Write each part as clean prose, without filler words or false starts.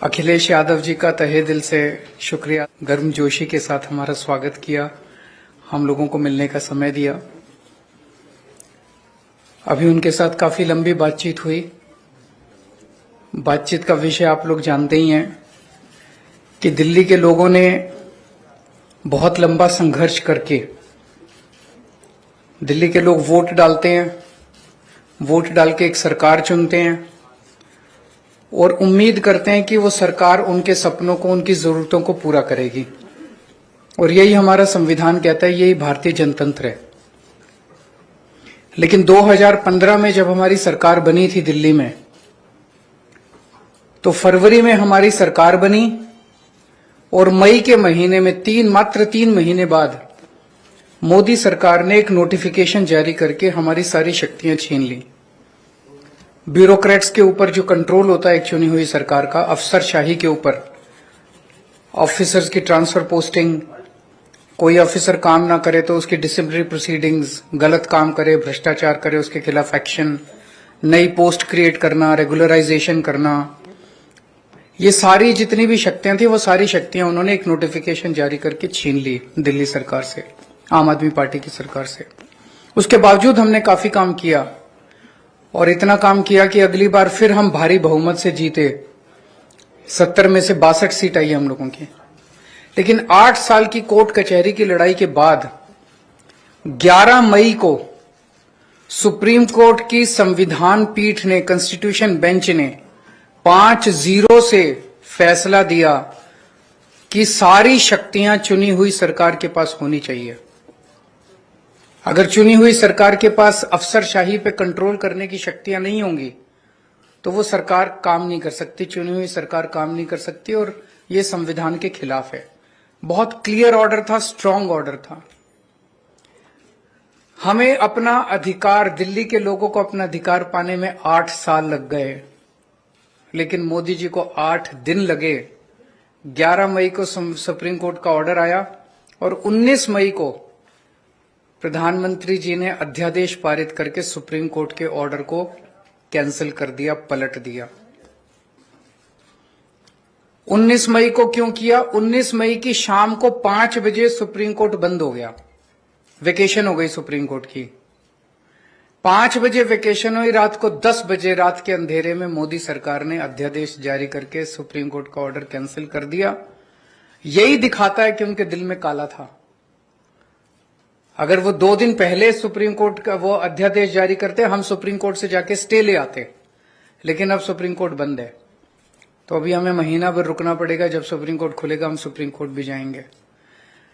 अखिलेश यादव जी का तहे दिल से शुक्रिया। गर्मजोशी के साथ हमारा स्वागत किया, हम लोगों को मिलने का समय दिया। अभी उनके साथ काफी लंबी बातचीत हुई। बातचीत का विषय आप लोग जानते ही हैं कि दिल्ली के लोगों ने बहुत लंबा संघर्ष करके, दिल्ली के लोग वोट डालते हैं, वोट डाल के एक सरकार चुनते हैं और उम्मीद करते हैं कि वो सरकार उनके सपनों को, उनकी जरूरतों को पूरा करेगी। और यही हमारा संविधान कहता है, यही भारतीय जनतंत्र है। लेकिन 2015 में जब हमारी सरकार बनी थी दिल्ली में, तो फरवरी में हमारी सरकार बनी और मई के महीने में मात्र 3 महीने बाद मोदी सरकार ने एक नोटिफिकेशन जारी करके हमारी सारी शक्तियां छीन ली। ब्यूरोक्रेट्स के ऊपर जो कंट्रोल होता है एक चुनी हुई सरकार का, अफसरशाही के ऊपर, ऑफिसर्स की ट्रांसफर पोस्टिंग, कोई ऑफिसर काम ना करे तो उसकी डिसिप्लिनरी प्रोसीडिंग्स, गलत काम करे, भ्रष्टाचार करे उसके खिलाफ एक्शन, नई पोस्ट क्रिएट करना, रेगुलराइजेशन करना, ये सारी जितनी भी शक्तियां थी वो सारी शक्तियां उन्होंने एक नोटिफिकेशन जारी करके छीन ली दिल्ली सरकार से, आम आदमी पार्टी की सरकार से। उसके बावजूद हमने काफी काम किया और इतना काम किया कि अगली बार फिर हम भारी बहुमत से जीते। 70 में से 62 सीट आई हम लोगों की। लेकिन 8 साल की कोर्ट कचहरी की लड़ाई के बाद 11 मई को सुप्रीम कोर्ट की संविधान पीठ ने, कॉन्स्टिट्यूशन बेंच ने 5-0 से फैसला दिया कि सारी शक्तियां चुनी हुई सरकार के पास होनी चाहिए। अगर चुनी हुई सरकार के पास अफसरशाही पे कंट्रोल करने की शक्तियां नहीं होंगी तो वो सरकार काम नहीं कर सकती, चुनी हुई सरकार काम नहीं कर सकती, और ये संविधान के खिलाफ है। बहुत क्लियर ऑर्डर था, स्ट्रांग ऑर्डर था। हमें अपना अधिकार, दिल्ली के लोगों को अपना अधिकार पाने में 8 साल लग गए, लेकिन मोदी जी को 8 दिन लगे। 11 मई को सुप्रीम कोर्ट का ऑर्डर आया और 19 मई को प्रधानमंत्री जी ने अध्यादेश पारित करके सुप्रीम कोर्ट के ऑर्डर को कैंसिल कर दिया, पलट दिया। 19 मई को क्यों किया? 19 मई की शाम को 5 बजे सुप्रीम कोर्ट बंद हो गया, वेकेशन हो गई सुप्रीम कोर्ट की। 5 बजे वेकेशन हुई, रात को 10 बजे रात के अंधेरे में मोदी सरकार ने अध्यादेश जारी करके सुप्रीम कोर्ट का ऑर्डर कैंसिल कर दिया। यही दिखाता है कि उनके दिल में काला था। अगर वो 2 दिन पहले सुप्रीम कोर्ट का वो अध्यादेश जारी करते, हम सुप्रीम कोर्ट से जाके स्टे ले आते। लेकिन अब सुप्रीम कोर्ट बंद है, तो अभी हमें महीना भर रुकना पड़ेगा। जब सुप्रीम कोर्ट खुलेगा हम सुप्रीम कोर्ट भी जाएंगे।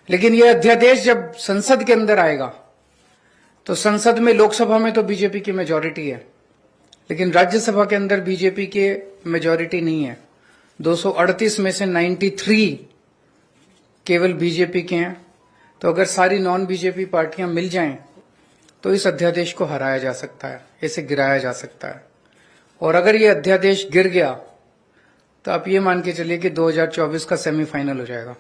लेकिन ये अध्यादेश जब संसद के अंदर आएगा, तो संसद में, लोकसभा में तो बीजेपी की मेजोरिटी है, लेकिन राज्यसभा के अंदर बीजेपी के मेजोरिटी नहीं है। 238 में से 93 केवल बीजेपी के हैं। तो अगर सारी नॉन बीजेपी पार्टियां मिल जाएं तो इस अध्यादेश को हराया जा सकता है, इसे गिराया जा सकता है। और अगर ये अध्यादेश गिर गया तो आप ये मान के चलिए कि 2024 का सेमीफाइनल हो जाएगा।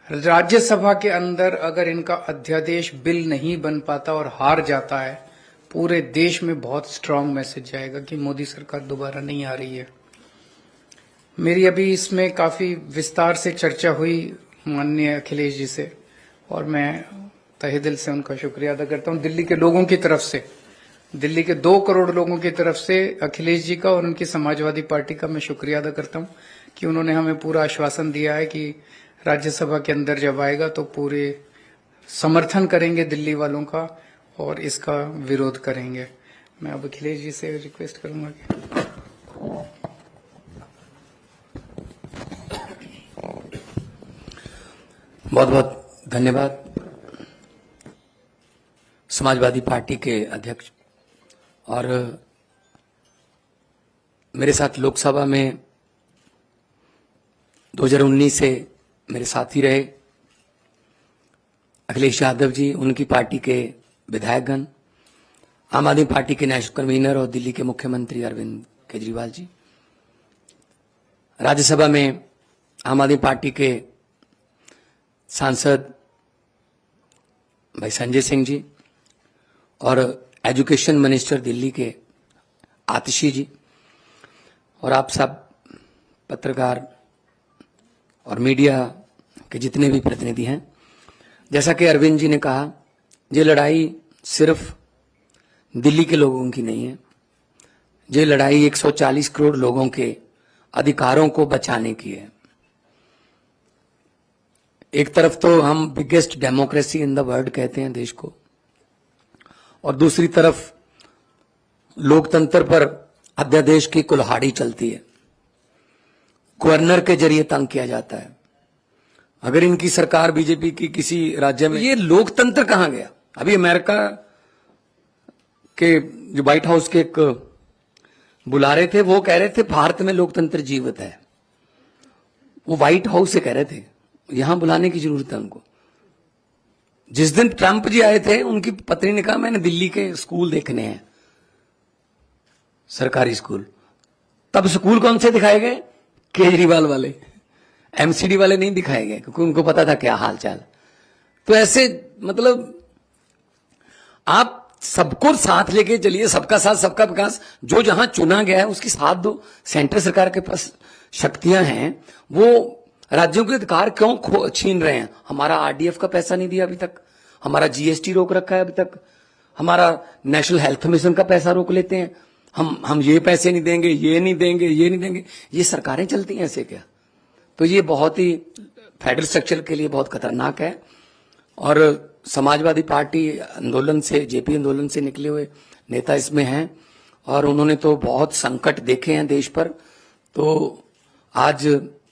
राज्यसभा के अंदर अगर इनका अध्यादेश बिल नहीं बन पाता और हार जाता है, पूरे देश में बहुत स्ट्रांग मैसेज जाएगा कि मोदी सरकार दोबारा नहीं आ रही है। मेरी अभी इसमें काफी विस्तार से चर्चा हुई माननीय अखिलेश जी से, और मैं तहे दिल से उनका शुक्रिया अदा करता हूं। दिल्ली के लोगों की तरफ से, दिल्ली के 2 करोड़ लोगों की तरफ से अखिलेश जी का और उनकी समाजवादी पार्टी का मैं शुक्रिया अदा करता हूं कि उन्होंने हमें पूरा आश्वासन दिया है कि राज्यसभा के अंदर जब आएगा तो पूरे समर्थन करेंगे दिल्ली वालों का और इसका विरोध करेंगे। मैं अब अखिलेश जी से रिक्वेस्ट करूंगा कि बहुत बहुत धन्यवाद। समाजवादी पार्टी के अध्यक्ष और मेरे साथ लोकसभा में 2019 से मेरे साथी रहे अखिलेश यादव जी, उनकी पार्टी के विधायकगण, आम आदमी पार्टी के नेशनल कन्वीनर और दिल्ली के मुख्यमंत्री अरविंद केजरीवाल जी, राज्यसभा में आम आदमी पार्टी के सांसद भाई संजय सिंह जी और एजुकेशन मिनिस्टर दिल्ली के आतिशी जी, और आप सब पत्रकार और मीडिया के जितने भी प्रतिनिधि हैं, जैसा कि अरविंद जी ने कहा, ये लड़ाई सिर्फ दिल्ली के लोगों की नहीं है, ये लड़ाई 140 करोड़ लोगों के अधिकारों को बचाने की है। एक तरफ तो हम biggest democracy in the world कहते हैं देश को, और दूसरी तरफ लोकतंत्र पर अध्यादेश की कुल्हाड़ी चलती है, गवर्नर के जरिए तंग किया जाता है। अगर इनकी सरकार बीजेपी की किसी राज्य में, ये लोकतंत्र कहां गया? अभी अमेरिका के जो व्हाइट हाउस के एक बुला रहे थे, वो कह रहे थे भारत में लोकतंत्र जीवित है। वो व्हाइट हाउस से कह रहे थे, यहां बुलाने की जरूरत है उनको। जिस दिन ट्रंप जी आए थे, उनकी पत्नी ने कहा मैंने दिल्ली के स्कूल देखने हैं, सरकारी स्कूल। तब स्कूल कौन से दिखाए गए? केजरीवाल वाले, एमसीडी वाले नहीं दिखाए गए, क्योंकि उनको पता था क्या हालचाल। तो ऐसे मतलब आप सबको साथ लेके चलिए, सबका साथ सबका विकास। जो जहां चुना गया है उसकी साथ दो। सेंट्रल सरकार के पास शक्तियां हैं, वो राज्यों के अधिकार क्यों छीन रहे हैं? हमारा आरडीएफ का पैसा नहीं दिया अभी तक, हमारा जीएसटी रोक रखा है अभी तक, हमारा नेशनल हेल्थ मिशन का पैसा रोक लेते हैं। हम ये पैसे नहीं देंगे, ये नहीं देंगे, ये नहीं देंगे। ये सरकारें चलती हैं ऐसे क्या? तो ये बहुत ही फेडरल स्ट्रक्चर के लिए बहुत खतरनाक है। और समाजवादी पार्टी आंदोलन से, जेपी आंदोलन से निकले हुए नेता इसमें हैं, और उन्होंने तो बहुत संकट देखे हैं देश पर। तो आज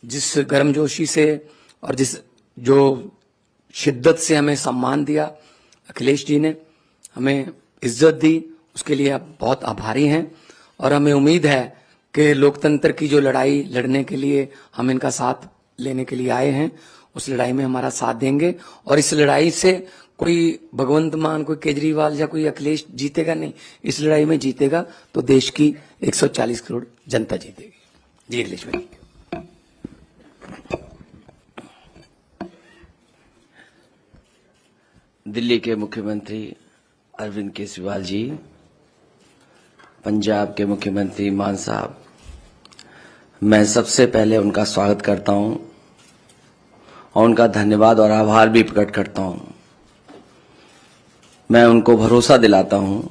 जिस गर्मजोशी से और जिस जो शिद्दत से हमें सम्मान दिया, अखिलेश जी ने हमें इज्जत दी, उसके लिए आप बहुत आभारी हैं। और हमें उम्मीद है कि लोकतंत्र की जो लड़ाई लड़ने के लिए हम इनका साथ लेने के लिए आए हैं, उस लड़ाई में हमारा साथ देंगे। और इस लड़ाई से कोई भगवंत मान, कोई केजरीवाल या कोई अखिलेश जीतेगा नहीं। इस लड़ाई में जीतेगा तो देश की 140 करोड़ जनता जीतेगी। जी अखिलेश भाई। दिल्ली के मुख्यमंत्री अरविंद केजरीवाल जी, पंजाब के मुख्यमंत्री मान साहब, मैं सबसे पहले उनका स्वागत करता हूं और उनका धन्यवाद और आभार भी प्रकट करता हूं। मैं उनको भरोसा दिलाता हूं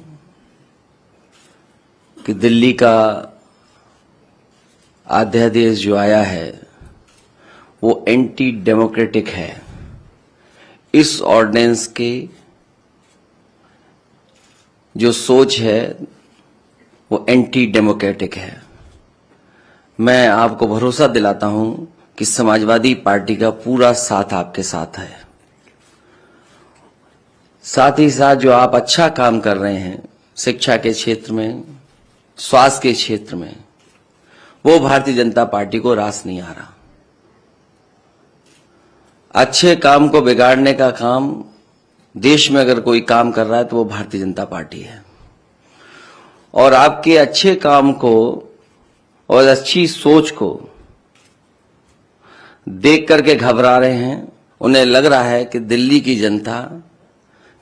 कि दिल्ली का अध्यादेश जो आया है वो एंटी डेमोक्रेटिक है। इस ऑर्डिनेंस के जो सोच है वो एंटी डेमोक्रेटिक है। मैं आपको भरोसा दिलाता हूं कि समाजवादी पार्टी का पूरा साथ आपके साथ है। साथ ही साथ जो आप अच्छा काम कर रहे हैं शिक्षा के क्षेत्र में, स्वास्थ्य के क्षेत्र में, वो भारतीय जनता पार्टी को रास नहीं आ रहा। अच्छे काम को बिगाड़ने का काम देश में अगर कोई काम कर रहा है तो वो भारतीय जनता पार्टी है। और आपके अच्छे काम को और अच्छी सोच को देख करके घबरा रहे हैं। उन्हें लग रहा है कि दिल्ली की जनता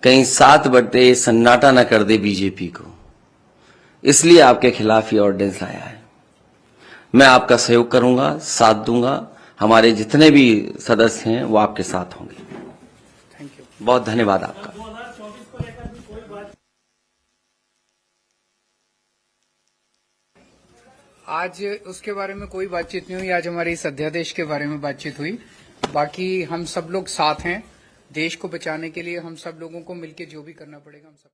कहीं 7 बटे सन्नाटा न कर दे बीजेपी को, इसलिए आपके खिलाफ ये ऑर्डिनेंस आया है। मैं आपका सहयोग करूंगा, साथ दूंगा। हमारे जितने भी सदस्य हैं वो आपके साथ होंगे। Thank you. बहुत धन्यवाद आपका। आज उसके बारे में कोई बातचीत नहीं हुई। आज हमारे इस अध्यादेश के बारे में बातचीत हुई। बाकी हम सब लोग साथ हैं। देश को बचाने के लिए हम सब लोगों को मिलकर जो भी करना पड़ेगा हम सब